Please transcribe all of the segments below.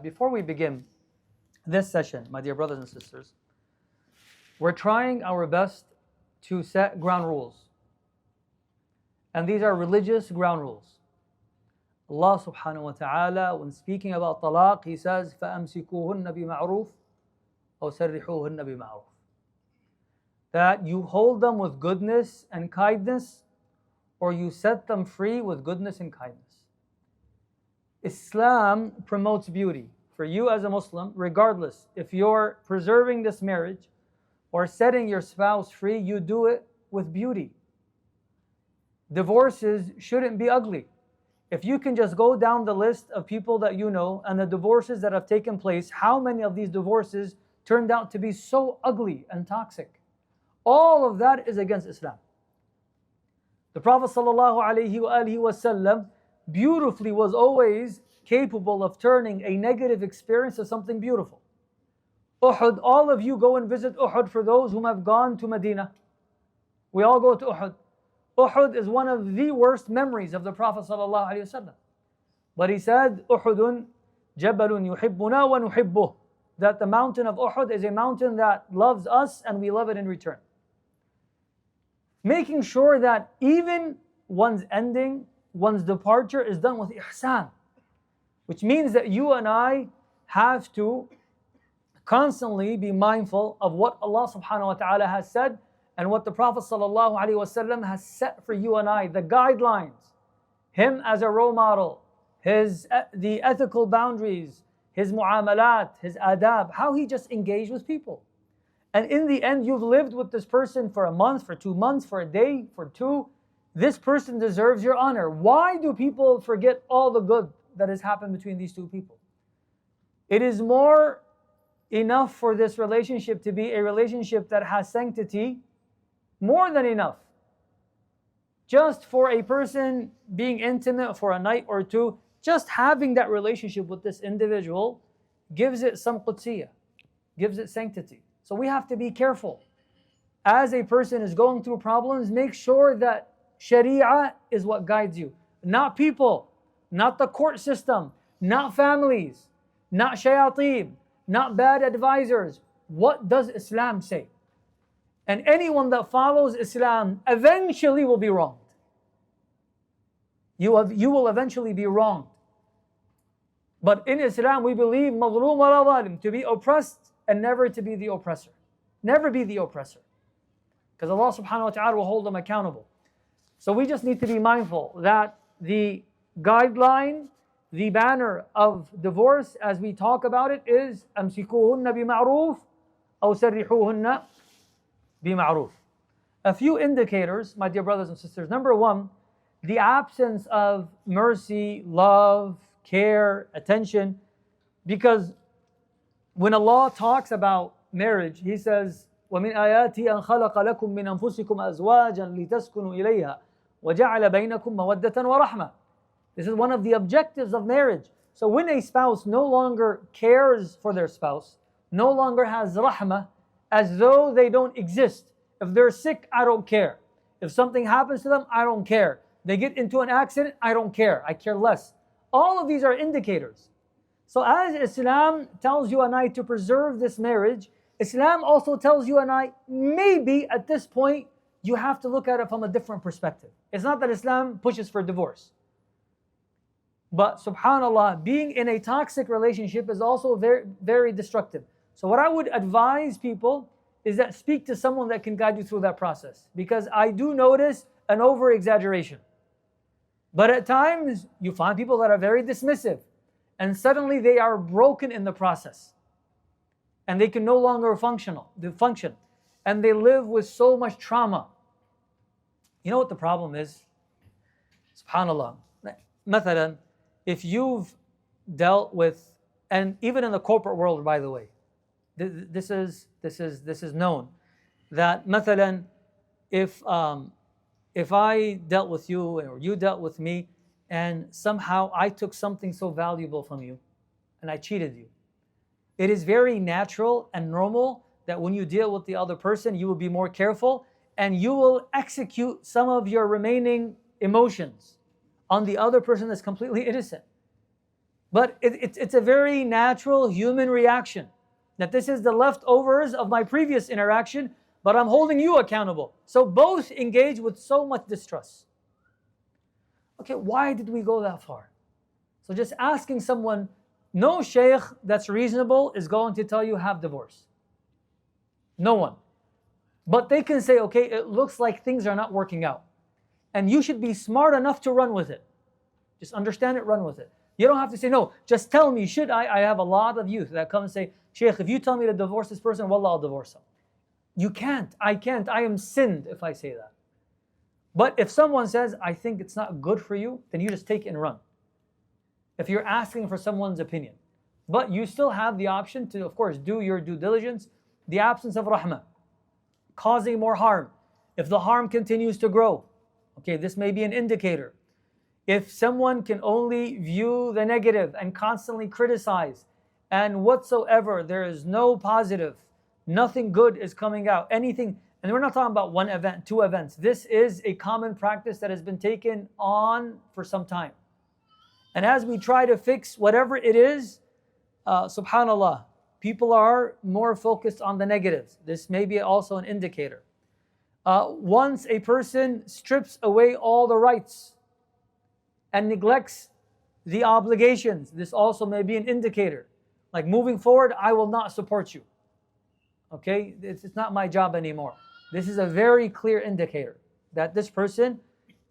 Before we begin this session, my dear brothers and sisters, we're trying our best to set ground rules. And these are religious ground rules. Allah subhanahu wa ta'ala, when speaking about talaq, He says, فَأَمْسِكُوهُنَّ بِمَعْرُوفٍ أَوْ سَرِّحُوهُنَّ بِمَعْرُوفٍ. That you hold them with goodness and kindness, or you set them free with goodness and kindness. Islam promotes beauty. For you as a Muslim, regardless if you're preserving this marriage or setting your spouse free, you do it with beauty. Divorces shouldn't be ugly. If you can just go down the list of people that you know and the divorces that have taken place, how many of these divorces turned out to be so ugly and toxic? All of that is against Islam. The Prophet ﷺ beautifully was always capable of turning a negative experience to something beautiful. Uhud, all of you go and visit Uhud for those whom have gone to Medina. We all go to Uhud. Uhud is one of the worst memories of the Prophet ﷺ. But he said, Uhudun jabalun yuhibbuna wa nuhibbuh. That the mountain of Uhud is a mountain that loves us and we love it in return. Making sure that even one's ending, one's departure is done with ihsan, which means that you and I have to constantly be mindful of what Allah subhanahu wa ta'ala has said and what the Prophet sallallahu alaihi wasallam has set for you and I, the guidelines, him as a role model, the ethical boundaries, his mu'amalat, his adab, how he just engaged with people. And in the end, you've lived with this person for a month, for 2 months, for a day, for two. This person deserves your honor. Why do people forget all the good that has happened between these two people? It is more enough for this relationship to be a relationship that has sanctity, more than enough. Just for a person being intimate for a night or two, just having that relationship with this individual gives it some qudsiyah, gives it sanctity. So we have to be careful. As a person is going through problems, make sure that Sharia is what guides you. Not people, not the court system, not families, not shayateen, not bad advisors. What does Islam say? And anyone that follows Islam eventually will be wronged. You will eventually be wronged. But in Islam we believe mazloom wala zalim, to be oppressed and never to be the oppressor. Never be the oppressor. Because Allah subhanahu wa ta'ala will hold them accountable. So we just need to be mindful that the guideline, the banner of divorce as we talk about it is أَمْسِكُوهُنَّ بِمَعْرُوفٍ أَوْ سَرِّحُوهُنَّ بِمَعْرُوفٍ. A few indicators, my dear brothers and sisters. Number one, the absence of mercy, love, care, attention. Because when Allah talks about marriage, He says, وَمِنْ آيَاتِهِ أَنْ خَلَقَ لَكُم مِّنْ أَنفُسِكُمْ أَزْوَاجًا لِتَسْكُنُوا إِلَيْهَا وَجَعَلَ بَيْنَكُم مَّوَدَّةً وَرَحْمَةً. This is one of the objectives of marriage. So when a spouse no longer cares for their spouse, no longer has rahmah, as though they don't exist. If they're sick, I don't care. If something happens to them, I don't care. They get into an accident, I don't care. I care less. All of these are indicators. So as Islam tells you and I to preserve this marriage, Islam also tells you and I, maybe at this point, you have to look at it from a different perspective. It's not that Islam pushes for divorce. But subhanAllah, being in a toxic relationship is also very, very destructive. So what I would advise people is that speak to someone that can guide you through that process. Because I do notice an over-exaggeration. But at times, you find people that are very dismissive. And suddenly they are broken in the process. And they can no longer function. And they live with so much trauma. You know what the problem is? SubhanAllah. Mathalan, if you've dealt with, and even in the corporate world, by the way, this is known, that mathalan, if I dealt with you or you dealt with me, and somehow I took something so valuable from you, and I cheated you, it is very natural and normal that when you deal with the other person, you will be more careful and you will execute some of your remaining emotions on the other person that's completely innocent. But it's a very natural human reaction that this is the leftovers of my previous interaction, but I'm holding you accountable. So both engage with so much distrust. Okay, why did we go that far? So just asking someone, no sheikh that's reasonable is going to tell you have divorce. No one. But they can say, okay, it looks like things are not working out. And you should be smart enough to run with it. Just understand it, run with it. You don't have to say, no, just tell me, should I? I have a lot of youth that come and say, Sheikh, if you tell me to divorce this person, wallah, I'll divorce him. You can't, I can't, I am sinned if I say that. But if someone says, I think it's not good for you, then you just take it and run. If you're asking for someone's opinion. But you still have the option to, of course, do your due diligence. The absence of rahmah, causing more harm. If the harm continues to grow, okay, this may be an indicator. If someone can only view the negative and constantly criticize, and whatsoever, there is no positive, nothing good is coming out, anything, and we're not talking about one event, two events. This is a common practice that has been taken on for some time. And as we try to fix whatever it is, subhanAllah, people are more focused on the negatives. This may be also an indicator. Once a person strips away all the rights and neglects the obligations, this also may be an indicator. Like moving forward, I will not support you. Okay, it's not my job anymore. This is a very clear indicator that this person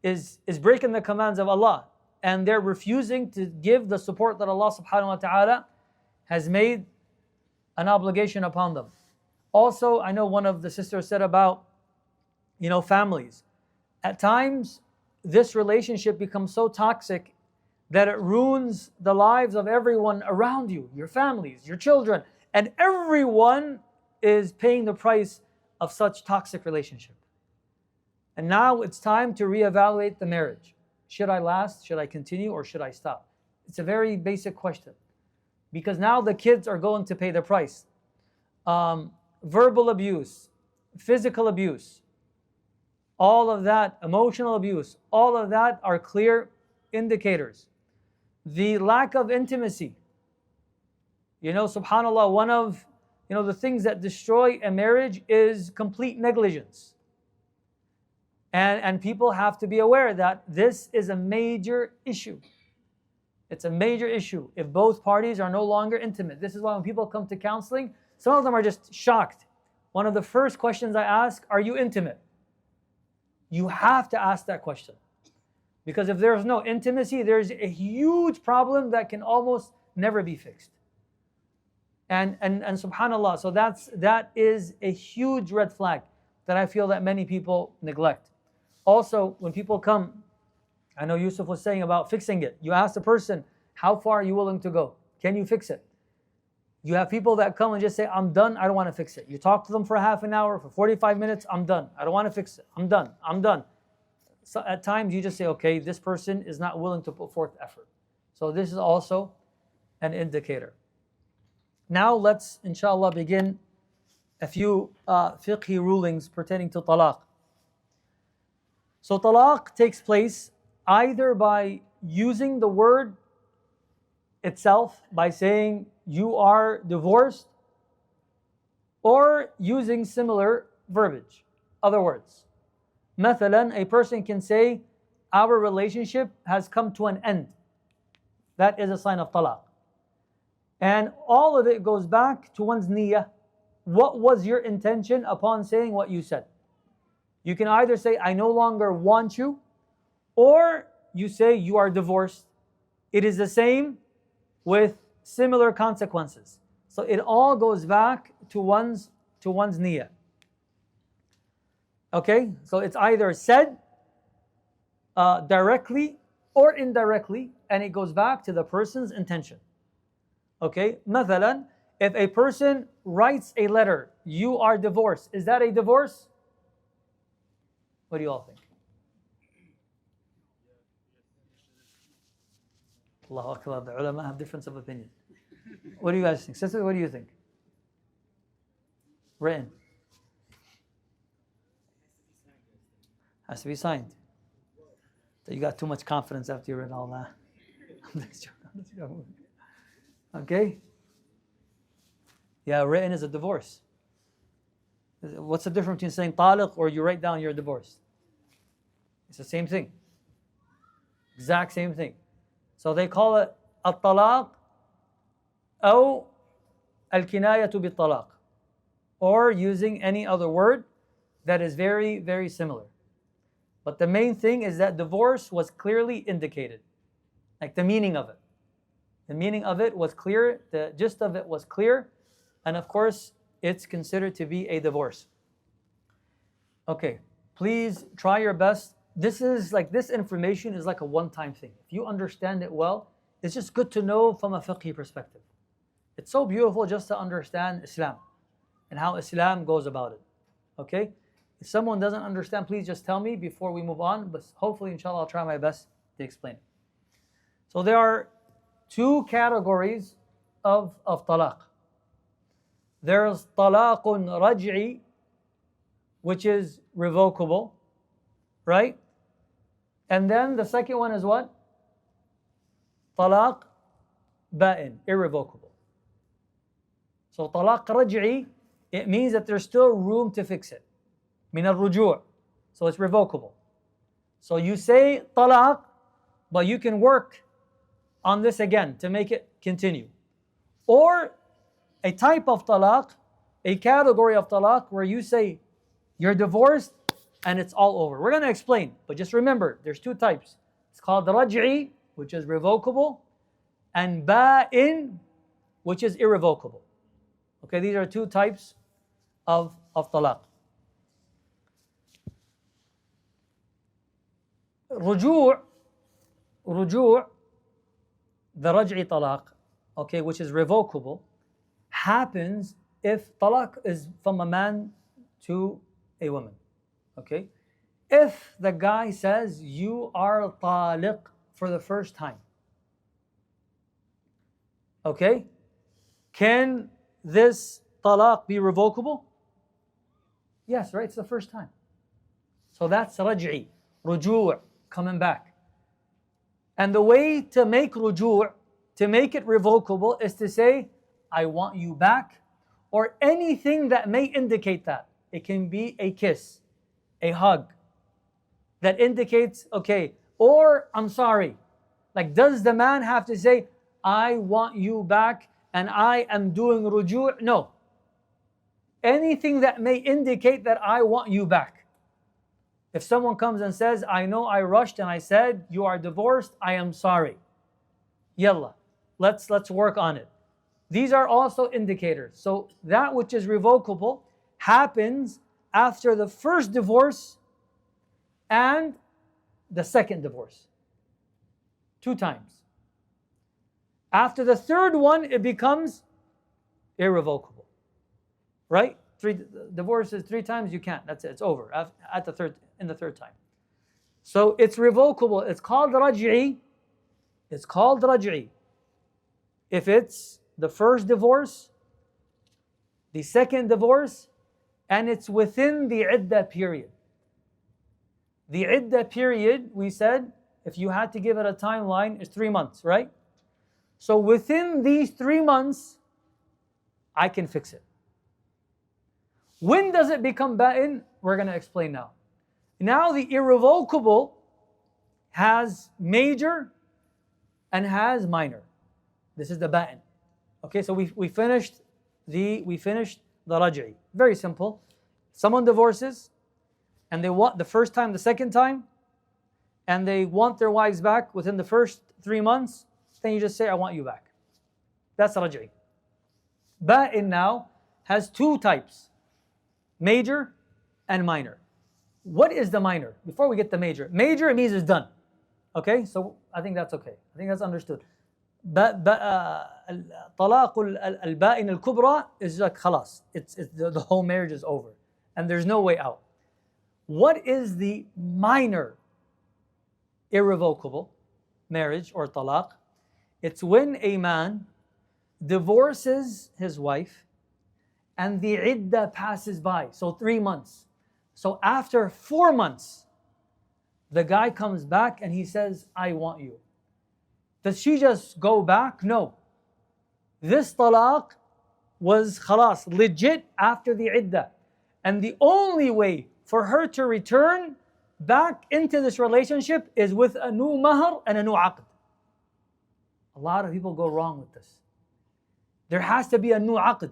is breaking the commands of Allah, and they're refusing to give the support that Allah subhanahu wa ta'ala has made an obligation upon them. Also, I know one of the sisters said about, families. At times, this relationship becomes so toxic that it ruins the lives of everyone around you, your families, your children, and everyone is paying the price of such toxic relationship. And now it's time to reevaluate the marriage. Should I last? Should I continue? Or should I stop? It's a very basic question. Because now the kids are going to pay the price. Verbal abuse, physical abuse, all of that, emotional abuse, all of that are clear indicators. The lack of intimacy. SubhanAllah, one of the things that destroy a marriage is complete negligence. And people have to be aware that this is a major issue. It's a major issue if both parties are no longer intimate. This is why when people come to counseling, some of them are just shocked. One of the first questions I ask, are you intimate? You have to ask that question. Because if there's no intimacy, there's a huge problem that can almost never be fixed. And subhanAllah, so that is a huge red flag that I feel that many people neglect. Also, when people come, I know Yusuf was saying about fixing it. You ask the person, how far are you willing to go? Can you fix it? You have people that come and just say, I'm done, I don't want to fix it. You talk to them for half an hour, for 45 minutes, I'm done. I don't want to fix it. I'm done. So at times you just say, okay, this person is not willing to put forth effort. So this is also an indicator. Now let's, inshallah, begin a few fiqhi rulings pertaining to talaq. So talaq takes place either by using the word itself, by saying you are divorced, or using similar verbiage, other words. Mathalan, a person can say, our relationship has come to an end. That is a sign of talaq. And all of it goes back to one's niyyah. What was your intention upon saying what you said? You can either say, I no longer want you, or you say you are divorced. It is the same with similar consequences. So it all goes back to one's niyyah. Okay, so it's either said directly or indirectly, and it goes back to the person's intention. Okay, mathalan, if a person writes a letter, you are divorced, is that a divorce? What do you all think? Allahu Akbar, the ulama have difference of opinion. What do you guys think? Sister, what do you think? Written. Has to be signed. So you got too much confidence after you read all that. Okay? Yeah, written is a divorce. What's the difference between saying talaq or you write down you're divorced? It's the same thing. Exact same thing. So they call it الطلاق أو الكناية بالطلاق, or using any other word that is very, very similar. But the main thing is that divorce was clearly indicated. Like the meaning of it. The meaning of it was clear, the gist of it was clear, and of course, it's considered to be a divorce. Okay, please try your best. This information is like a one-time thing. If you understand it well, it's just good to know from a fiqh perspective. It's so beautiful just to understand Islam and how Islam goes about it. Okay? If someone doesn't understand, please just tell me before we move on. But hopefully, inshallah, I'll try my best to explain it. So there are two categories of talaq. There's talaqun raj'i, which is revocable, right? And then the second one is what? Talaq ba'in, irrevocable. So talaq raj'i, it means that there's still room to fix it. Min al-ruju'. So it's revocable. So you say talaq, but you can work on this again to make it continue. Or a type of talaq, a category of talaq where you say you're divorced and it's all over. We're going to explain, but just remember, there's two types. It's called raj'i, which is revocable, and ba'in, which is irrevocable. Okay, these are two types of talaq. Ruju', the raj'i talaq, okay, which is revocable, happens if talaq is from a man to a woman. Okay? If the guy says you are taliq for the first time, okay, can this talaq be revocable? Yes, right? It's the first time. So that's raj'i, ruju', coming back. And the way to make ruju', to make it revocable, is to say, I want you back, or anything that may indicate that. It can be a kiss, a hug, that indicates, okay, or I'm sorry. Like, does the man have to say, I want you back and I am doing ruju'? No. Anything that may indicate that I want you back. If someone comes and says, I know I rushed and I said, you are divorced, I am sorry. Yalla, let's work on it. These are also indicators. So that which is revocable happens after the first divorce and the second divorce. 2 times. After the third one, it becomes irrevocable. Right? 3 divorces 3 times, you can't. That's it. It's over in the third time. So it's revocable. It's called raj'i. It's called raj'i. If it's the first divorce, the second divorce, and it's within the iddah period. The iddah period, we said, if you had to give it a timeline, is 3 months, right? So within these 3 months, I can fix it. When does it become ba'in? We're going to explain now. Now the irrevocable has major and has minor. This is the ba'in. Okay, so we finished the raj'i. Very simple. Someone divorces and they want the first time, the second time, and they want their wives back within the first 3 months, then you just say, I want you back. That's raj'i. Ba'in now has 2 types, major and minor. What is the minor? Before we get the major. Major, it means it's done. Okay, so I think that's okay. I think that's understood. طلاق البائن الكبرى is like خلاص. It's the whole marriage is over. And there's no way out. What is the minor irrevocable marriage or talaq? It's when a man divorces his wife and the iddah passes by. So 3 months. So after 4 months, the guy comes back and he says, I want you. Does she just go back? No. This talaq was khalas, legit after the iddah. And the only way for her to return back into this relationship is with a new mahar and a new aqd. A lot of people go wrong with this. There has to be a new aqd.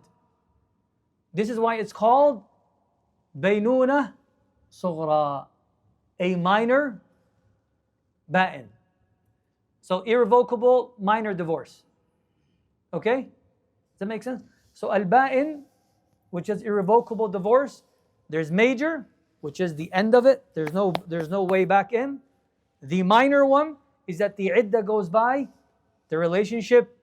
This is why it's called baynuna sughra, a minor ba'in. So irrevocable minor divorce. Okay? Does that make sense? So al-ba'in, which is irrevocable divorce, there's major, which is the end of it. There's no way back in. The minor one is that the iddah goes by, the relationship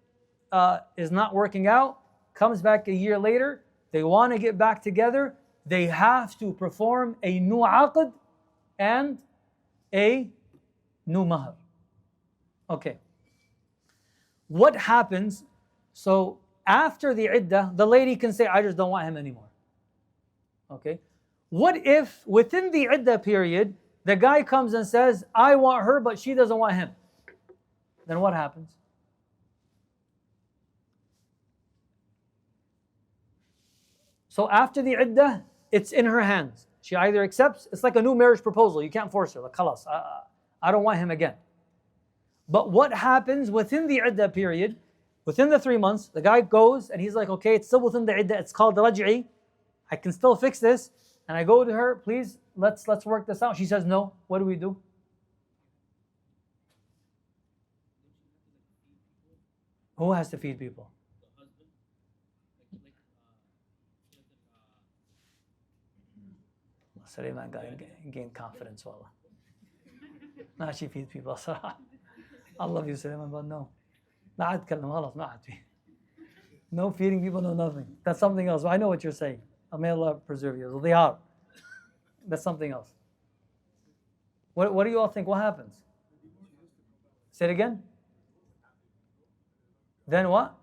is not working out, comes back a year later, they want to get back together, they have to perform a new aqd and a new mahar. Okay. What happens? So after the iddah, the lady can say, I just don't want him anymore. Okay. What if within the iddah period, the guy comes and says, I want her, but she doesn't want him? Then what happens? So after the iddah, it's in her hands. She either accepts, it's like a new marriage proposal. You can't force her. Like, khalas, I don't want him again. But what happens within the iddah period, within the 3 months, the guy goes and he's like, okay, it's still within the iddah, it's called raj'i, I can still fix this. And I go to her, please, let's work this out. She says no. What do we do? Who has to feed people? Sulaiman gained confidence, wallah. Now she feeds people. I love you, Sulaiman, but no. No feeding people, no nothing. That's something else. I know what you're saying. May Allah preserve you. Dhiyar. That's something else. What do you all think? What happens? Say it again. Then what?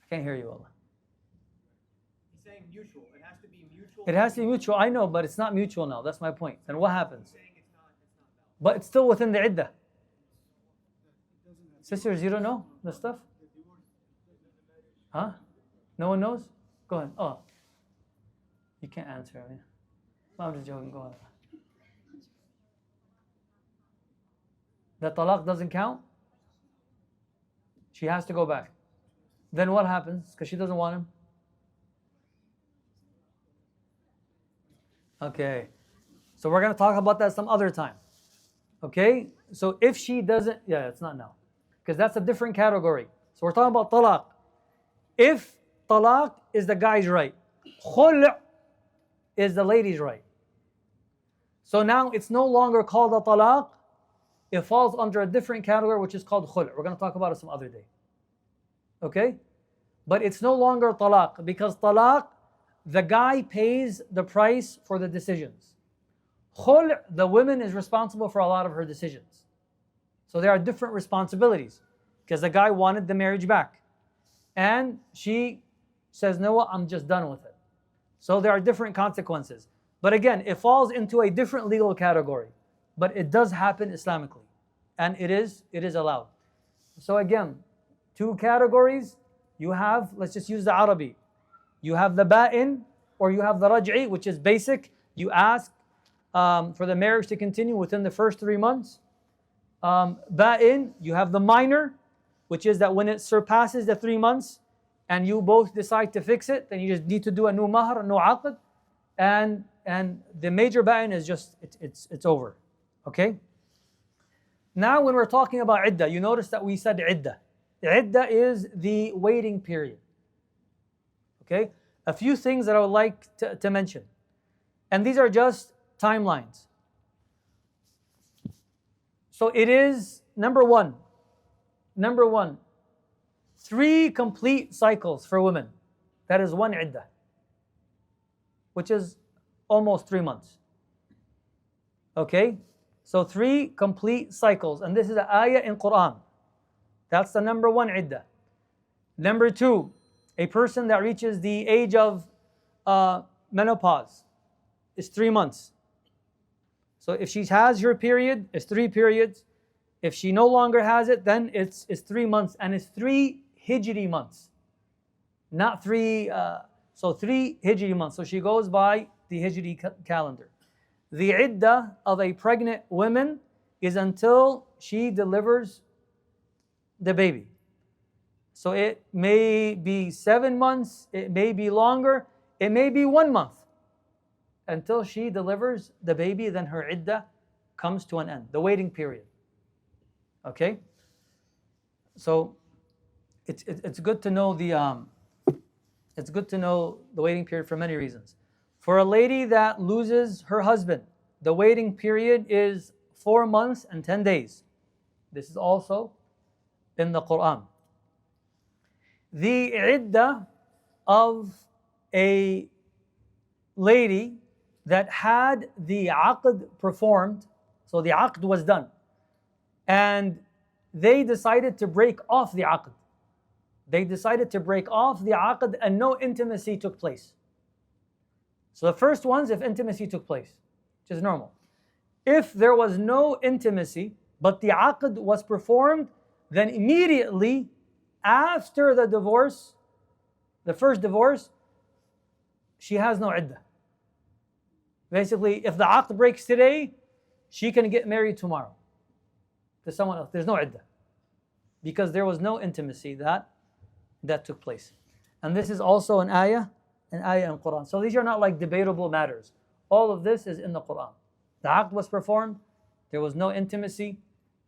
I can't hear you, Allah. He's saying mutual. It has to be mutual. It has to be mutual. I know, but it's not mutual now. That's my point. Then what happens? But it's still within the iddah. Sisters, you don't know the stuff? Huh? No one knows? Go ahead. Oh. You can't answer. I mean, I'm just joking. Go ahead. The talaq doesn't count? She has to go back. Then what happens? Because she doesn't want him. Okay. So we're going to talk about that some other time. Okay? So if she doesn't, yeah, it's not now. Because that's a different category. So we're talking about talaq. If talaq is the guy's right, khul' is the lady's right. So now it's no longer called a talaq. It falls under a different category, which is called khul'. We're going to talk about it some other day. Okay? But it's no longer talaq, because talaq, the guy pays the price for the decisions. Khul', the woman is responsible for a lot of her decisions. So there are different responsibilities, because the guy wanted the marriage back. And she says, no, I'm just done with it. So there are different consequences. But again, it falls into a different legal category. But it does happen Islamically. And it is allowed. So again, two categories. You have, let's just use the Arabi. You have the ba'in, or you have the raj'i, which is basic. You ask for the marriage to continue within the first 3 months. Ba'in, you have the minor, which is that when it surpasses the 3 months and you both decide to fix it, then you just need to do a new mahar, a new aqd. And the major ba'in is just, it's over. Okay? Now when we're talking about iddah, you notice that we said iddah. Iddah is the waiting period. Okay? A few things that I would like to mention. And these are just timelines. So it is, number one, 3 complete cycles for women. That is one iddah, which is almost 3 months. Okay? So 3 complete cycles. And this is an ayah in Quran. That's the number 1 iddah. Number 2, a person that reaches the age of menopause is 3 months. So if she has her period, it's 3 periods. If she no longer has it, then it's 3 months, and it's 3 Hijri months, not 3. So 3 Hijri months. So she goes by the Hijri calendar. The iddah of a pregnant woman is until she delivers the baby. So it may be 7 months, it may be longer, it may be 1 month. Until she delivers the baby, then her iddah comes to an end, the waiting period. Okay? So it's good to know the waiting period for many reasons. For a lady that loses her husband, the waiting period is 4 months and 10 days. This is also in the Quran. The iddah of a lady that had the aqd performed, so the aqd was done, and they decided to break off the aqd. They decided to break off the aqd and no intimacy took place. So the first ones, if intimacy took place, which is normal. If there was no intimacy, but the aqd was performed, then immediately after the divorce, the first divorce, she has no iddah. Basically, if the aqd breaks today, she can get married tomorrow to someone else. There's no iddah. Because there was no intimacy that took place. And this is also an ayah in Quran. So these are not like debatable matters. All of this is in the Quran. The aqd was performed, there was no intimacy.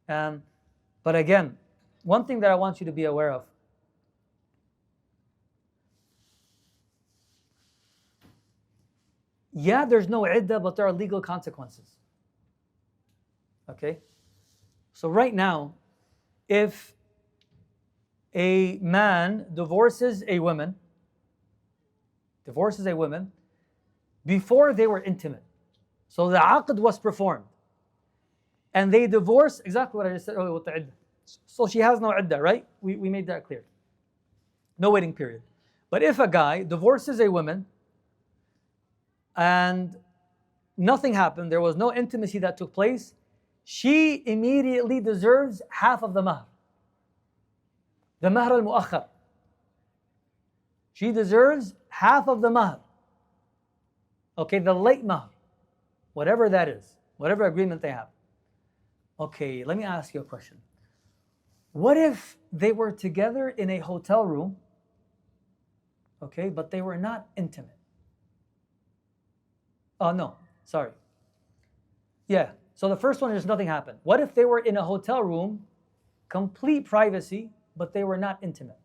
But again, one thing that I want you to be aware of. Yeah, there's no iddah, but there are legal consequences. Okay? So right now, if a man divorces a woman before they were intimate, so the aqd was performed, and they divorce, exactly what I just said earlier with the iddah. So she has no iddah, right? We made that clear. No waiting period. But if a guy divorces a woman and nothing happened, there was no intimacy that took place, she immediately deserves half of the mahr. The mahr al-mu'akhar. She deserves half of the mahr. Okay, the late mahr. Whatever that is, whatever agreement they have. Okay, let me ask you a question. What if they were together in a hotel room, okay, but they were not intimate? Oh, no, sorry. Yeah, so the first one is nothing happened. What if they were in a hotel room, complete privacy, but they were not intimate?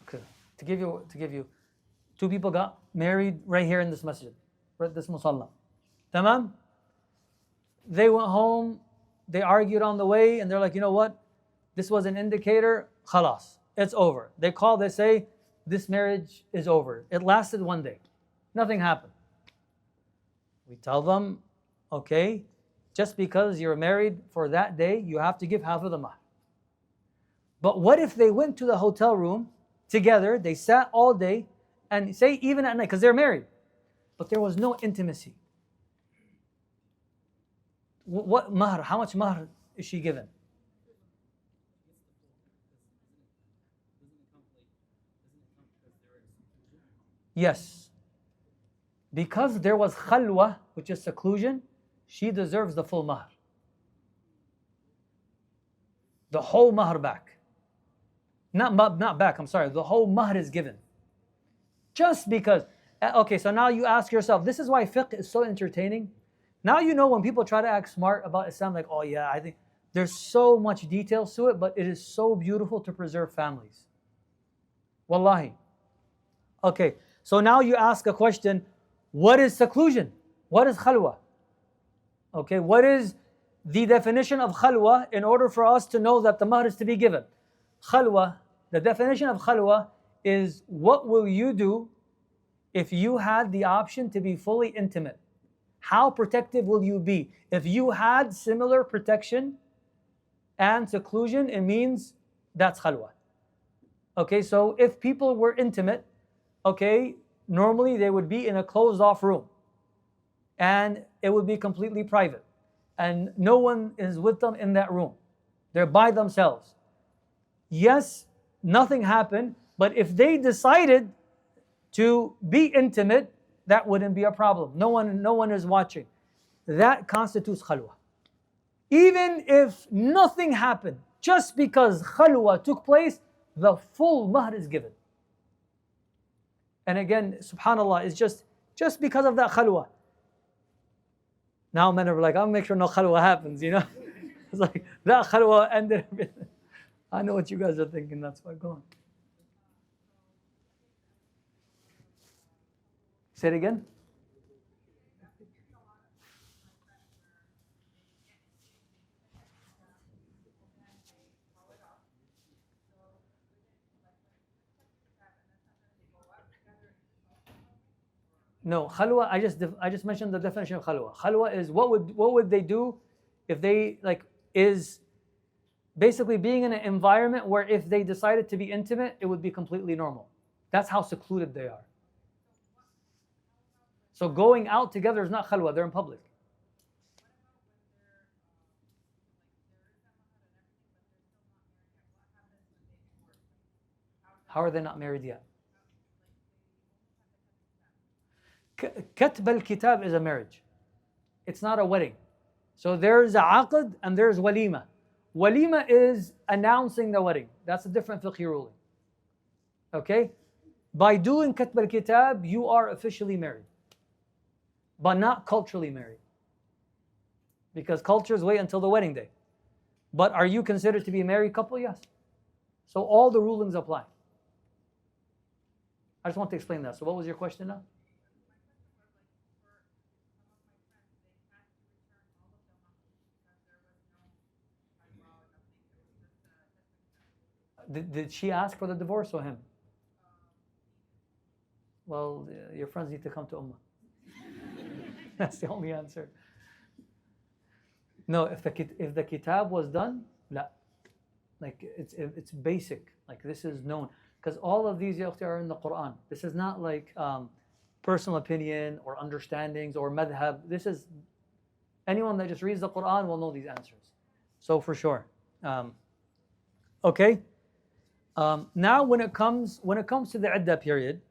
Okay, to give you, 2 people got married right here in this masjid, right this musalla. Tamam? They went home, they argued on the way, and they're like, you know what? This was an indicator, khalas, it's over. They call, they say, this marriage is over. It lasted 1 day. Nothing happened. We tell them, okay, just because you're married for that day, you have to give half of the mahr. But what if they went to the hotel room together, they sat all day, and say even at night, because they're married, but there was no intimacy. What mahr, how much mahr is she given? Yes. Because there was khalwa, which is seclusion, she deserves the full mahr. The whole mahr back. Not back, I'm sorry. The whole mahr is given. Just because. Okay, so now you ask yourself, this is why fiqh is so entertaining. Now you know when people try to act smart about Islam, like, oh yeah, I think there's so much details to it, but it is so beautiful to preserve families. Wallahi. Okay, so now you ask a question, what is seclusion? What is khalwa? Okay, what is the definition of khalwa in order for us to know that the mahr is to be given? Khalwa, the definition of khalwa is what will you do if you had the option to be fully intimate? How protective will you be? If you had similar protection and seclusion, it means that's khalwa. Okay, so if people were intimate, okay, normally they would be in a closed off room and it would be completely private and no one is with them in that room. They're by themselves. Yes, nothing happened, but if they decided to be intimate, that wouldn't be a problem. No one is watching. That constitutes khalwa. Even if nothing happened, just because khalwa took place, the full mahr is given. And again, subhanAllah, it's just because of that khalwa. Now men are like, I'll make sure no khalwa happens, you know? It's like, that khalwa ended everything. I know what you guys are thinking, that's why. Go on. Say it again. No, khalwa, I just mentioned the definition of khalwa. Khalwa is what would they do if they is basically being in an environment where if they decided to be intimate, it would be completely normal. That's how secluded they are. So going out together is not khalwa, they're in public. How are they not married yet? Katb al-kitab is a marriage. It's not a wedding. So there's a aqd and there's walima. Walima is announcing the wedding. That's a different fiqh ruling. Okay? By doing katb al-kitab, you are officially married, but not culturally married. Because cultures wait until the wedding day. But are you considered to be a married couple? Yes. So all the rulings apply. I just want to explain that. So what was your question now? Did she ask for the divorce or him? Well, your friends need to come to Ummah. That's the only answer. No, if the kitab was done, la. Like it's basic. Like this is known. Because all of these are in the Quran. This is not like personal opinion or understandings or madhab. This is anyone that just reads the Quran will know these answers. So for sure. Okay. Now when it comes to the iddah period,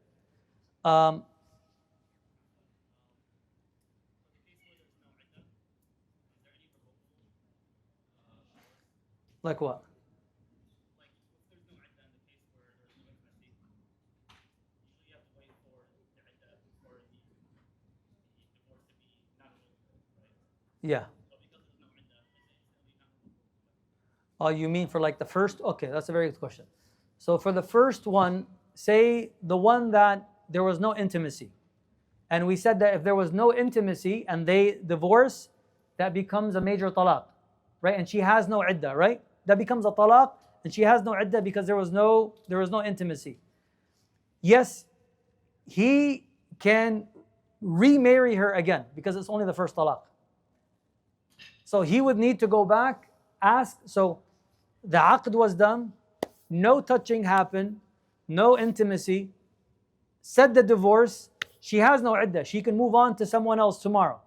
like what? Yeah. Oh, you mean for like the first? Okay, that's a very good question. So for the first one, say the one that there was no intimacy. And we said that if there was no intimacy and they divorce, that becomes a major talaq, right? And she has no iddah, right? That becomes a talaq and she has no iddah because there was no intimacy. Yes, he can remarry her again because it's only the first talaq. So he would need to go back, ask. So the aqd was done, no touching happened, no intimacy, said the divorce, she has no iddah. She can move on to someone else tomorrow.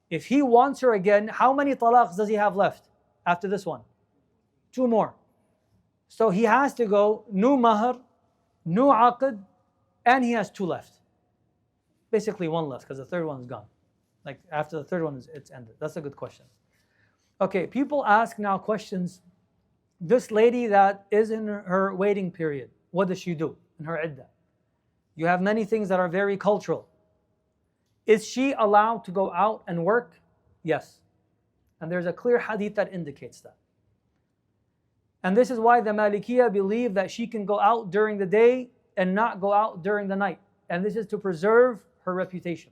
If he wants her again, how many talaqs does he have left after this one? 2 more. So he has to go new mahr, new aqd, and he has 2 left. Basically 1 left because the third one is gone. Like after the third one, it's ended. That's a good question. Okay, people ask now questions. This lady that is in her waiting period, what does she do in her iddah? You have many things that are very cultural. Is she allowed to go out and work? Yes. And there's a clear hadith that indicates that. And this is why the Malikiyah believe that she can go out during the day and not go out during the night. And this is to preserve her reputation.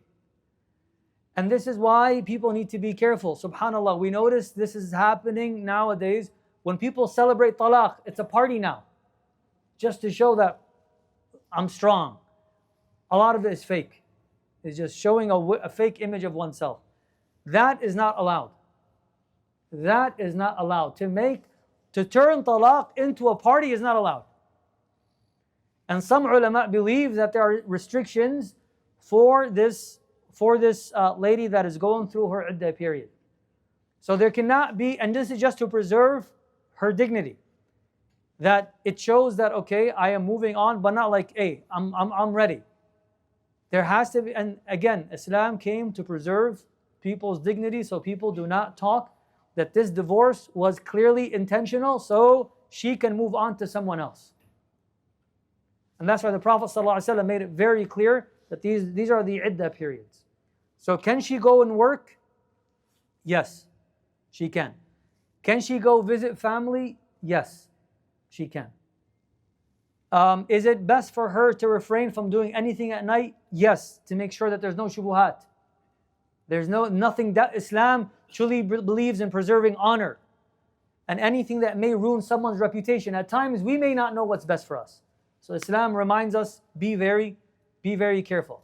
And this is why people need to be careful. SubhanAllah, we notice this is happening nowadays. When people celebrate talaq, it's a party now. Just to show that I'm strong. A lot of it is fake. It's just showing a fake image of oneself. That is not allowed. That is not allowed. To turn talaq into a party is not allowed. And some ulama believe that there are restrictions for this lady that is going through her iddah period. So there cannot be, and this is just to preserve her dignity, that it shows that, okay, I am moving on, but not like, hey, I'm ready. There has to be, and again, Islam came to preserve people's dignity, so people do not talk that this divorce was clearly intentional, so she can move on to someone else. And that's why the Prophet ﷺ made it very clear that these are the iddah periods. So can she go and work? Yes, she can. Can she go visit family? Yes, she can. Is it best for her to refrain from doing anything at night? Yes, to make sure that there's no shubuhat. There's nothing that Islam truly believes in preserving honor. And anything that may ruin someone's reputation. At times we may not know what's best for us. So Islam reminds us, be very careful.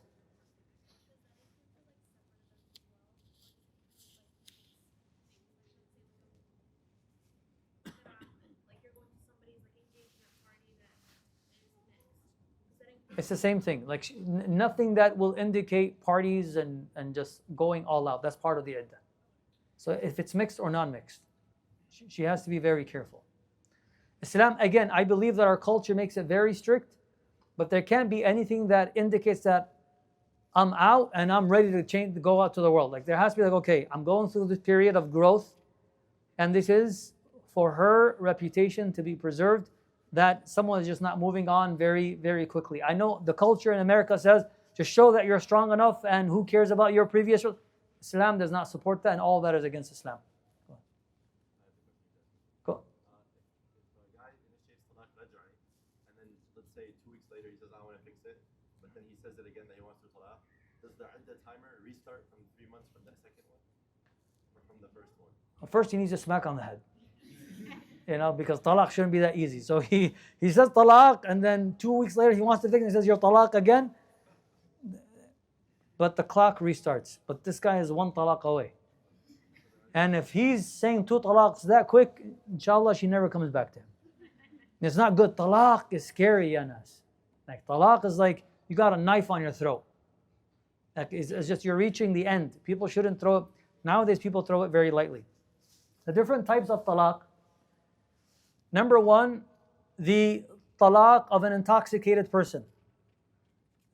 It's the same thing. Like nothing that will indicate parties and just going all out. That's part of the iddah. So if it's mixed or non-mixed, she has to be very careful. Islam, again, I believe that our culture makes it very strict, but there can't be anything that indicates that I'm out and I'm ready to go out to the world. Like there has to be like, okay, I'm going through this period of growth, and this is for her reputation to be preserved, that someone is just not moving on very quickly. I know the culture in America says, just show that you're strong enough and who cares about your previous... Islam does not support that, and all that is against Islam. Go. If a guy initiates talaq raj'i, and then let's say 2 weeks later he says, I want to fix it, but then he says it again that he wants to talaq, does the iddah timer restart from 3 months from that second one? Or from the first one? Well, first he needs a smack on the head. Because talaq shouldn't be that easy. So he says talaq, and then 2 weeks later he wants to fix it and he says, you're talaq again. But the clock restarts. But this guy is 1 talaq away. And if he's saying 2 talaqs that quick, inshallah, she never comes back to him. It's not good. Talaq is scary, ya nas. Like talaq is like you got a knife on your throat. Like it's just you're reaching the end. People shouldn't throw it. Nowadays people throw it very lightly. The different types of talaq. Number 1, the talaq of an intoxicated person.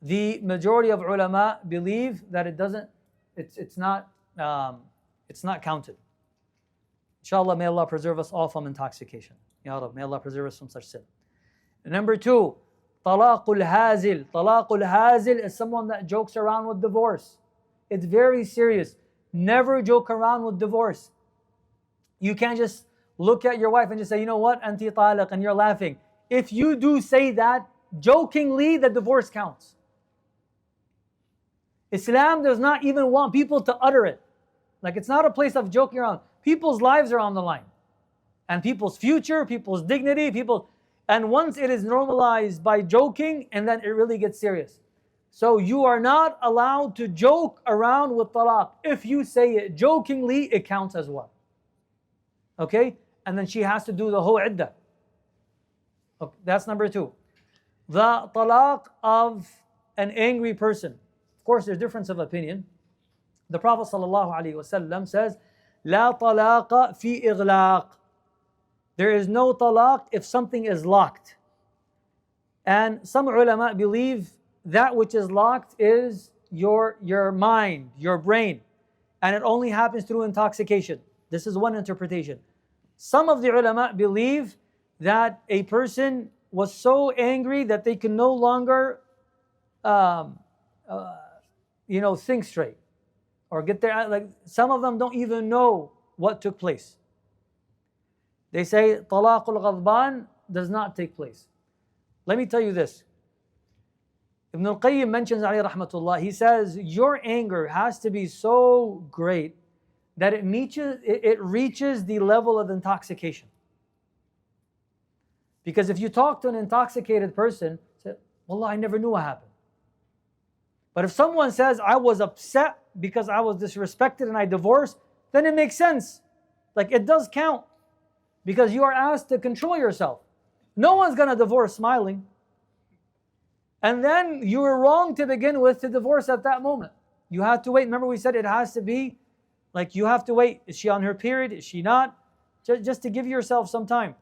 The majority of ulama believe that it's not counted. Inshallah, may Allah preserve us all from intoxication. Ya Rab, may Allah preserve us from such sin. Number 2, talaqul hazil. Talaqul hazil is someone that jokes around with divorce. It's very serious. Never joke around with divorce. You can't just look at your wife and just say, you know what, anti talaq, and you're laughing. If you do say that, jokingly, the divorce counts. Islam does not even want people to utter it. Like it's not a place of joking around. People's lives are on the line. And people's future, people's dignity, and once it is normalized by joking, and then it really gets serious. So you are not allowed to joke around with talaq. If you say it jokingly, it counts as well. Okay? And then she has to do the whole iddah. Okay, that's number 2. The talaq of an angry person. Of course, there's difference of opinion. The Prophet ﷺ says, لا طلاق في إغلاق. There is no talaq if something is locked. And some ulama believe that which is locked is your mind, your brain. And it only happens through intoxication. This is one interpretation. Some of the ulama believe that a person was so angry that they can no longer think straight or get there. Like some of them don't even know what took place. They say talaqul ghadban does not take place. Let me tell you this. Ibn al-Qayyim mentions, alayhi rahmatullah, he says your anger has to be so great that it reaches the level of intoxication. Because if you talk to an intoxicated person, say, Wallah, I never knew what happened. But if someone says, I was upset because I was disrespected and I divorced, then it makes sense. Like it does count. Because you are asked to control yourself. No one's going to divorce smiling. And then you were wrong to begin with to divorce at that moment. You had to wait. Remember we said it has to be like you have to wait. Is she on her period? Is she not? Just to give yourself some time.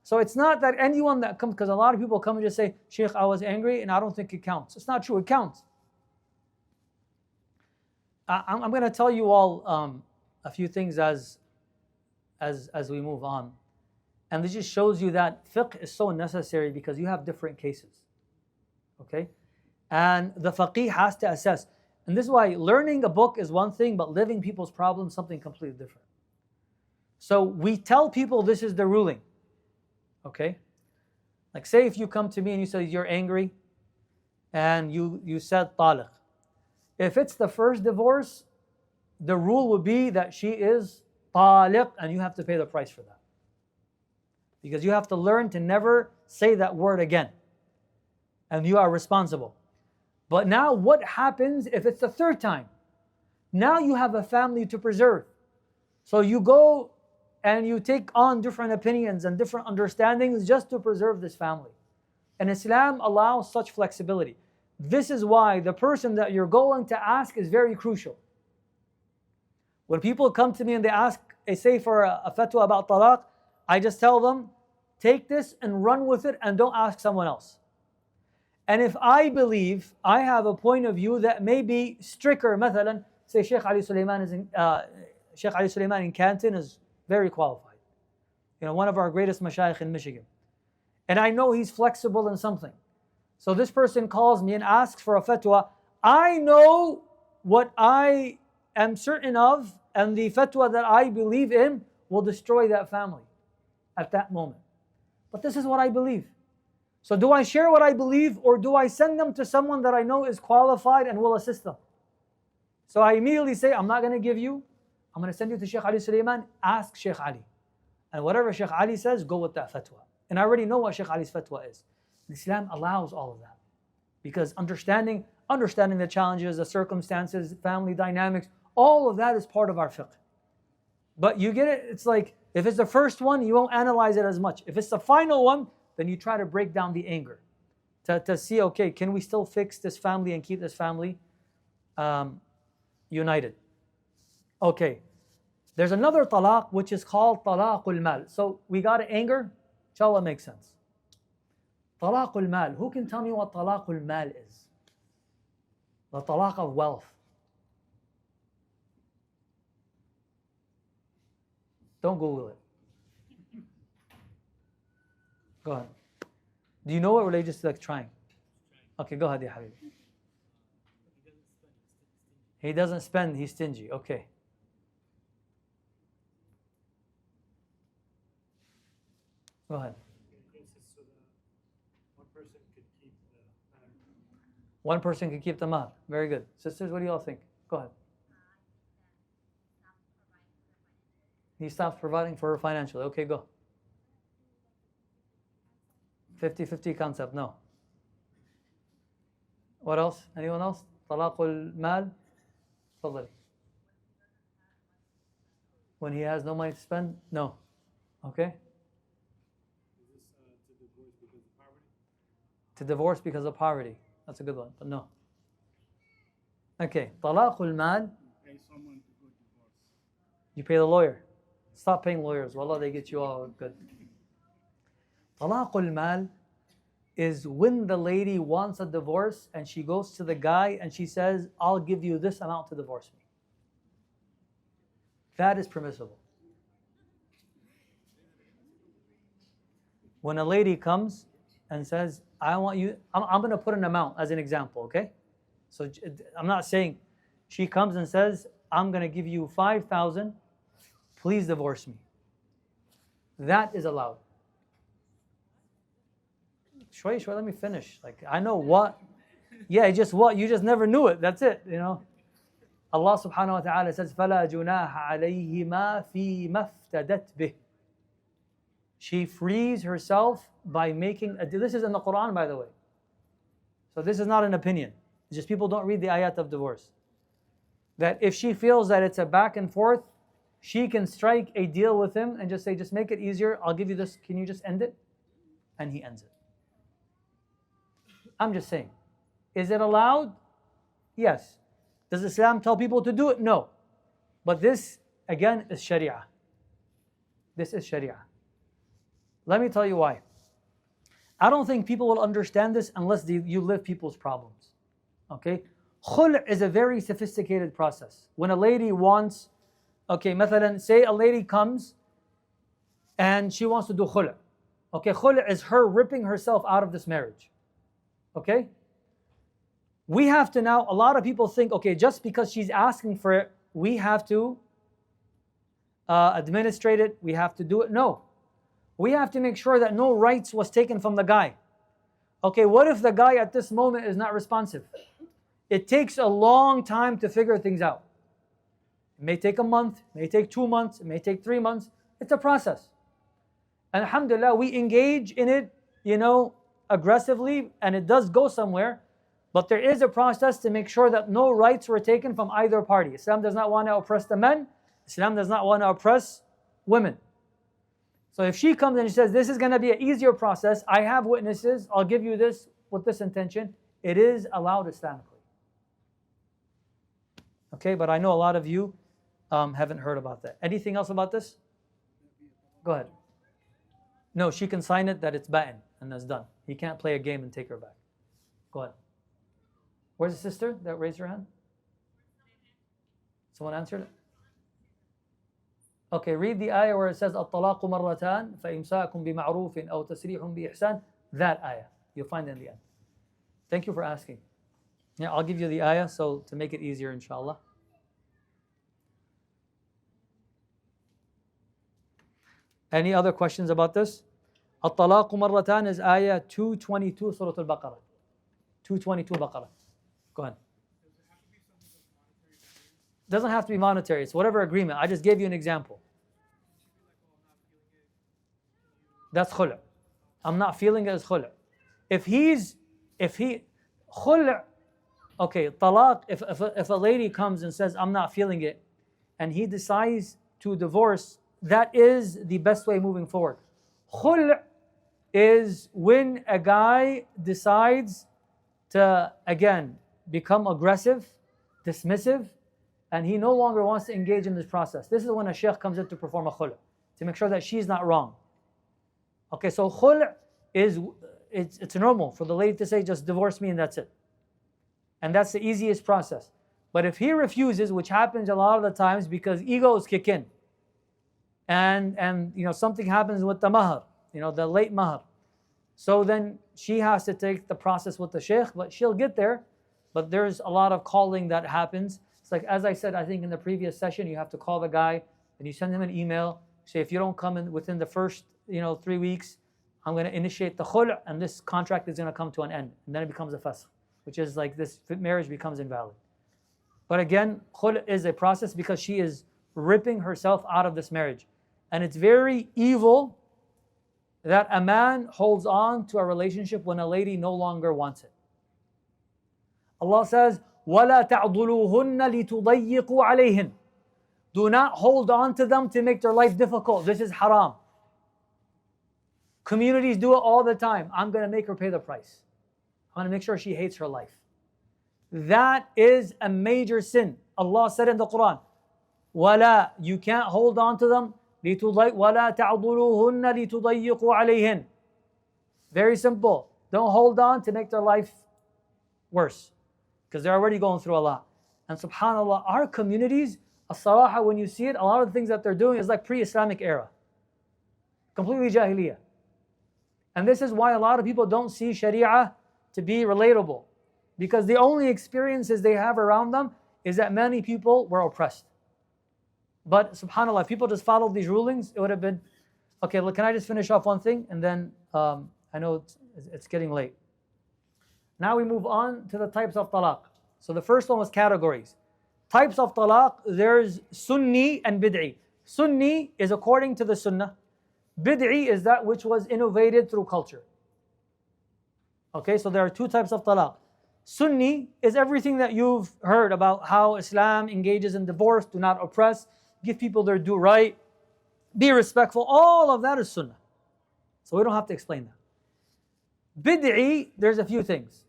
So it's not that anyone that comes, because a lot of people come and just say, Sheikh, I was angry and I don't think it counts. It's not true, it counts. I'm going to tell you all a few things as we move on. And this just shows you that fiqh is so necessary because you have different cases. Okay? And the faqih has to assess. And this is why learning a book is one thing, but living people's problems is something completely different. So we tell people this is the ruling. Okay? Like say if you come to me and you say you're angry and you said talaq. If it's the first divorce, the rule would be that she is talaq and you have to pay the price for that. Because you have to learn to never say that word again. And you are responsible. But now what happens if it's the third time? Now you have a family to preserve. So you go and you take on different opinions and different understandings just to preserve this family. And Islam allows such flexibility. This is why the person that you're going to ask is very crucial. When people come to me and they say for a fatwa about talaq, I just tell them, take this and run with it and don't ask someone else. And if I believe I have a point of view that may be stricter, مثلا, say Sheikh Ali Sulaiman in Canton is very qualified. You know, one of our greatest mashayikh in Michigan. And I know he's flexible in something. So this person calls me and asks for a fatwa. I know what I am certain of, and the fatwa that I believe in will destroy that family at that moment. But this is what I believe. So do I share what I believe, or do I send them to someone that I know is qualified and will assist them? So I immediately say, I'm not going to give you. I'm going to send you to Sheikh Ali Sulaiman. Ask Sheikh Ali. And whatever Sheikh Ali says, go with that fatwa. And I already know what Sheikh Ali's fatwa is. Islam allows all of that. Because understanding the challenges, the circumstances, family dynamics, all of that is part of our fiqh. But you get it, it's like, if it's the first one, you won't analyze it as much. If it's the final one, then you try to break down the anger. To see, okay, can we still fix this family and keep this family united? Okay. There's another talaq which is called talaqul mal. So we got anger, inshallah makes sense. Talaqul mal. Who can tell me what talaqul mal is? The talaq of wealth. Don't Google it. Go ahead. Do you know what religious is like trying? Okay, go ahead, ya Habib. He doesn't spend, he's stingy. Okay. Go ahead. One person can keep the mal. Very good. Sisters, what do you all think? Go ahead. He stops providing for her financially. Okay, go. 50-50 concept, no. What else? Anyone else? Talaqul mal? Tafadhali. When he has no money to spend? No. Okay. To divorce because of poverty. That's a good one, but no. Okay. Talaqul mal. Pay someone to go divorce. You pay the lawyer. Stop paying lawyers. Wallah, they get you all good. Talaqul mal is when the lady wants a divorce and she goes to the guy and she says, I'll give you this amount to divorce me. That is permissible. When a lady comes and says, I want you, I'm going to put an amount as an example, okay? So I'm not saying, she comes and says, I'm going to give you 5,000, please divorce me. That is allowed. Shway, let me finish. Like, I know what. Yeah, just what. You just never knew it. That's it, you know. Allah subhanahu wa ta'ala says, فَلَا جُنَاحَ عَلَيْهِمَا فِي مَفْتَدَتْ بِهِ. She frees herself by making, this is in the Quran, by the way. So this is not an opinion. It's just people don't read the ayat of divorce. That if she feels that it's a back and forth, she can strike a deal with him and just say, just make it easier. I'll give you this. Can you just end it? And he ends it. I'm just saying. Is it allowed? Yes. Does Islam tell people to do it? No. But this, again, is Sharia. This is Sharia. Let me tell you why. I don't think people will understand this unless you live people's problems. Okay? Khul is a very sophisticated process. When a lady wants, مثلا, say a lady comes and she wants to do khul'. Okay, khul' is her ripping herself out of this marriage. Okay? We have to now, a lot of people think, okay, just because she's asking for it, we have to administrate it, we have to do it. No. We have to make sure that no rights was taken from the guy. Okay, what if the guy at this moment is not responsive? It takes a long time to figure things out. It may take a month, it may take 2 months, it may take 3 months. It's a process. And alhamdulillah, we engage in it, aggressively, and it does go somewhere. But there is a process to make sure that no rights were taken from either party. Islam does not want to oppress the men. Islam does not want to oppress women. So if she comes and she says, this is going to be an easier process, I have witnesses, I'll give you this with this intention, it is allowed Islamically. Okay, but I know a lot of you haven't heard about that. Anything else about this? Go ahead. No, she can sign it that it's ba'in, and that's done. He can't play a game and take her back. Go ahead. Where's the sister that raised her hand? Someone answered it? Okay, read the ayah where it says الطلاق مرتان فإمساك بمعروف أو تسريح بإحسان. That ayah. You'll find it in the end. Thank you for asking. Yeah, I'll give you the ayah so to make it easier, inshallah. Any other questions about this? الطلاق مرتان is ayah 222 Surah Al-Baqarah. 222 Baqarah. Go ahead. Doesn't have to be monetary. It's whatever agreement. I just gave you an example. That's khul'. I'm not feeling it as khul'. If he, khul', okay, talaq, if a lady comes and says, I'm not feeling it, and he decides to divorce, that is the best way moving forward. Khul' is when a guy decides to, again, become aggressive, dismissive, and he no longer wants to engage in this process. This is when a sheikh comes in to perform a khul', to make sure that she's not wrong. Okay, so khul' is, it's normal for the lady to say, just divorce me and that's it. And that's the easiest process. But if he refuses, which happens a lot of the times because egos kick in, and something happens with the mahar, the late mahar. So then she has to take the process with the sheikh, but she'll get there. But there's a lot of calling that happens. It's like, as I said, I think in the previous session, you have to call the guy and you send him an email. Say, if you don't come in within the first 3 weeks, I'm going to initiate the khul' and this contract is going to come to an end. And then it becomes a fasq, which is like this marriage becomes invalid. But again, khul' is a process because she is ripping herself out of this marriage. And it's very evil that a man holds on to a relationship when a lady no longer wants it. Allah says, وَلَا تَعْضُلُوهُنَّ لِتُضَيِّقُوا عَلَيْهِنْ. Do not hold on to them to make their life difficult. This is haram. Communities do it all the time. I'm going to make her pay the price. I'm going to make sure she hates her life. That is a major sin. Allah said in the Quran, وَلَا, you can't hold on to them. وَلَا تَعْضُلُوهُنَّ لِتُضَيِّقُوا عَلَيْهِنْ. Very simple. Don't hold on to make their life worse, because they're already going through a lot. And subhanAllah, our communities, as-salaha, when you see it, a lot of the things that they're doing is like pre-Islamic era. Completely jahiliyyah. And this is why a lot of people don't see Sharia to be relatable, because the only experiences they have around them is that many people were oppressed. But subhanAllah, if people just followed these rulings, it would have been, okay, look, can I just finish off one thing? And then I know it's getting late. Now we move on to the types of talaq. So the first one was categories. Types of talaq, there's sunni and bid'i. Sunni is according to the sunnah. Bid'i is that which was innovated through culture. Okay, so there are two types of talaq. Sunni is everything that you've heard about how Islam engages in divorce, do not oppress, give people their due right, be respectful. All of that is sunnah. So we don't have to explain that. Bid'i, there's a few things.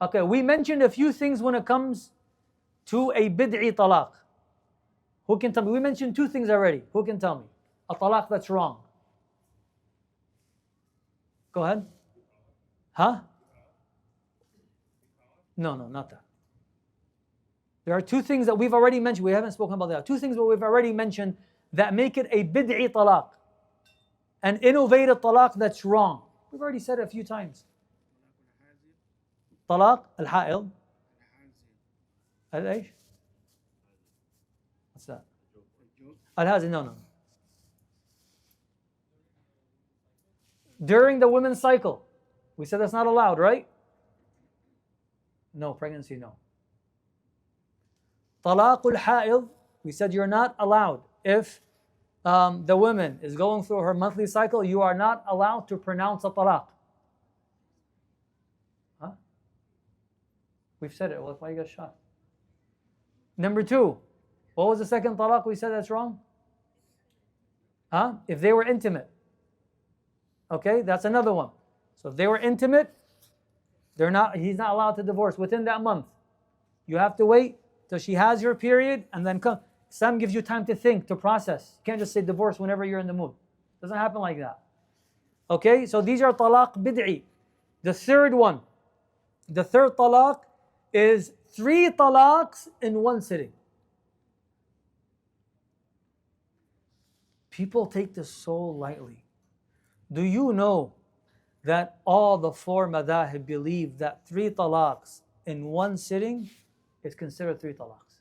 Okay, we mentioned a few things when it comes to a bid'i talaq. Who can tell me? We mentioned two things already. Who can tell me? A talaq that's wrong. Go ahead. Huh? No, not that. There are two things that we've already mentioned. We haven't spoken about that. Two things that we've already mentioned that make it a bid'i talaq. An innovative talaq that's wrong. We've already said it a few times. Talaq al-ha'il. Al-aysh? What's that? Al-hazil, no. During the women's cycle. We said that's not allowed, right? No, pregnancy, no. Talaqul ha'il, we said you're not allowed. If the woman is going through her monthly cycle, you are not allowed to pronounce a talaq. Huh? We've said it. Why you got shot? Number two, what was the second talaq we said that's wrong? Huh? If they were intimate. Okay, that's another one. So if they were intimate, he's not allowed to divorce within that month. You have to wait till she has her period and then come. Islam gives you time to think, to process. You can't just say divorce whenever you're in the mood. It doesn't happen like that. Okay, so these are talaq bid'i. The third one, the third talaq is 3 talaqs in one sitting. People take this so lightly. Do you know that all the 4 madahib believe that 3 talaqs in one sitting is considered 3 talaqs?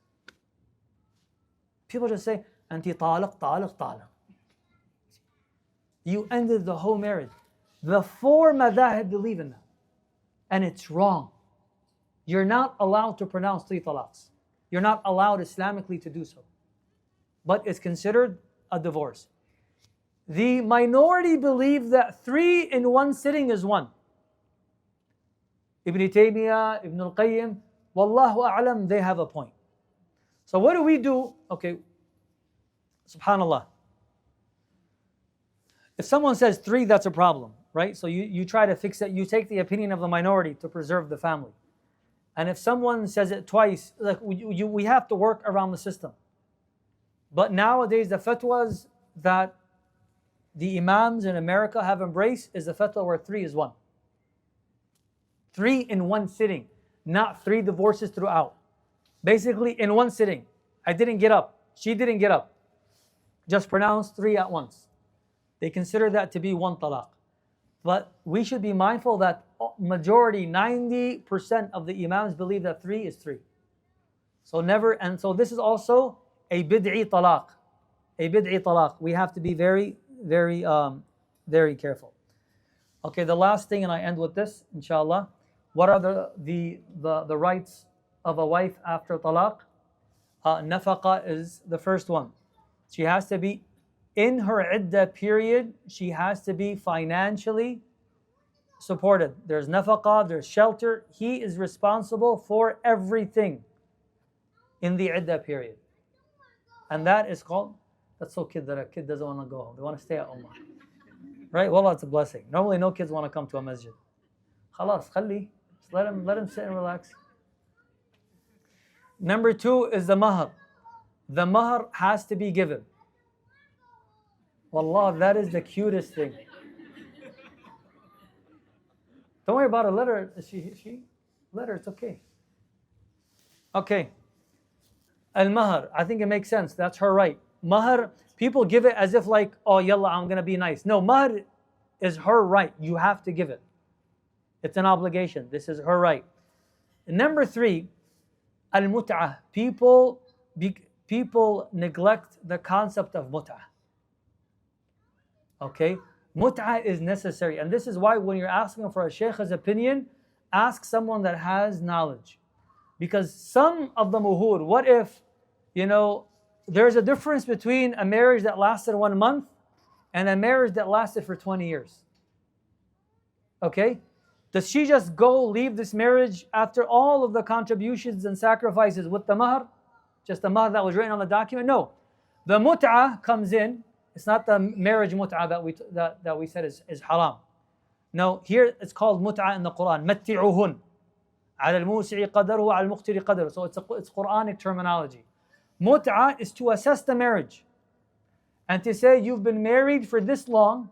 People just say, Anti talaq. You ended the whole marriage. The 4 madahib believe in that. And it's wrong. You're not allowed to pronounce 3 talaqs. You're not allowed Islamically to do so. But it's considered a divorce. The minority believe that 3 in one sitting is 1. Ibn Taymiyyah, Ibn al-Qayyim, Wallahu a'lam, they have a point. So what do we do? Okay, subhanallah. If someone says 3, that's a problem, right? So you try to fix it. You take the opinion of the minority to preserve the family. And if someone says it twice, like we have to work around the system. But nowadays, the fatwas that the imams in America have embraced is the fatwa where 3 is 1. 3 in one sitting, not 3 divorces throughout. Basically, in one sitting. I didn't get up. She didn't get up. Just pronounce 3 at once. They consider that to be 1 talaq. But we should be mindful that majority, 90% of the imams believe that 3 is 3. So so this is also a bid'i talaq. A bid'i talaq. We have to be very careful. Okay, the last thing, and I end with this, inshallah. What are the rights of a wife after talaq? Nafaqa is the first one. She has to be in her iddah period. She has to be financially supported. There's nafaqa, there's shelter. He is responsible for everything in the iddah period. And that is called, that's so kid that a kid doesn't want to go home. They want to stay at Ummah. Right? Wallah, it's a blessing. Normally no kids want to come to a masjid. Khalas, khalli. Just let him sit and relax. Number 2 is the mahar. The mahar has to be given. Wallah, that is the cutest thing. Don't worry about it. Let her. Let her. It's okay. Okay. Al-mahar. I think it makes sense. That's her right. Mahar, people give it as if like, oh, yalla, I'm going to be nice. No, mahar is her right. You have to give it. It's an obligation. This is her right. Number 3, al-mut'ah. People neglect the concept of mut'ah. Okay? Mut'ah is necessary. And this is why when you're asking for a sheikh's opinion, ask someone that has knowledge. Because some of the muhur, what if, there's a difference between a marriage that lasted 1 month and a marriage that lasted for 20 years. Okay? Does she just leave this marriage after all of the contributions and sacrifices with the mahar? Just the mahar that was written on the document? No. The mut'ah comes in. It's not the marriage mut'ah that we said is haram. No, here it's called mut'ah in the Quran. Matti'uhun. على الموسع قدره وعلى المقتر قدره. So it's Quranic terminology. Mut'ah is to assess the marriage and to say you've been married for this long,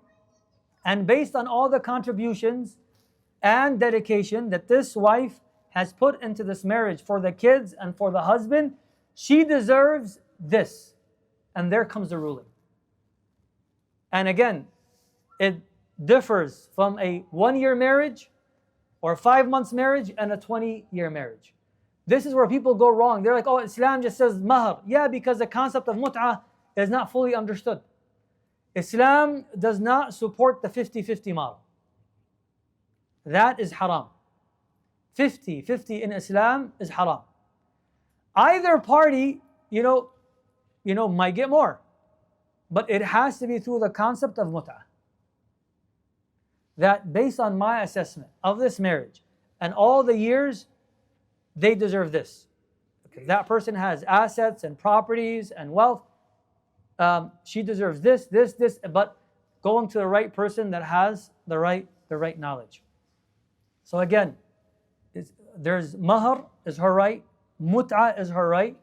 and based on all the contributions and dedication that this wife has put into this marriage for the kids and for the husband, she deserves this. And there comes the ruling. And again, it differs from a 1-year marriage or 5 months marriage and a 20-year marriage. This is where people go wrong. They're like, oh, Islam just says mahar. Yeah, because the concept of mut'ah is not fully understood. Islam does not support the 50-50 model. That is haram. 50-50 in Islam is haram. Either party, might get more. But it has to be through the concept of mut'ah. That based on my assessment of this marriage and all the years, they deserve this. Okay, that person has assets and properties and wealth. She deserves this, but going to the right person that has the right knowledge. So again, there's mahar is her right, mut'ah is her right.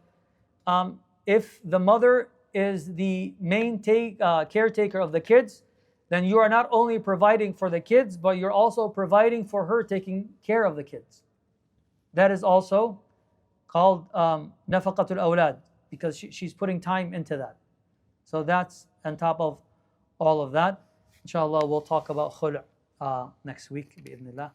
If the mother is the main caretaker of the kids, then you are not only providing for the kids, but you're also providing for her taking care of the kids. That is also called nafaqatul awlad, because she's putting time into that. So that's on top of all of that. Inshallah, we'll talk about khula next week, bi'idhnillah.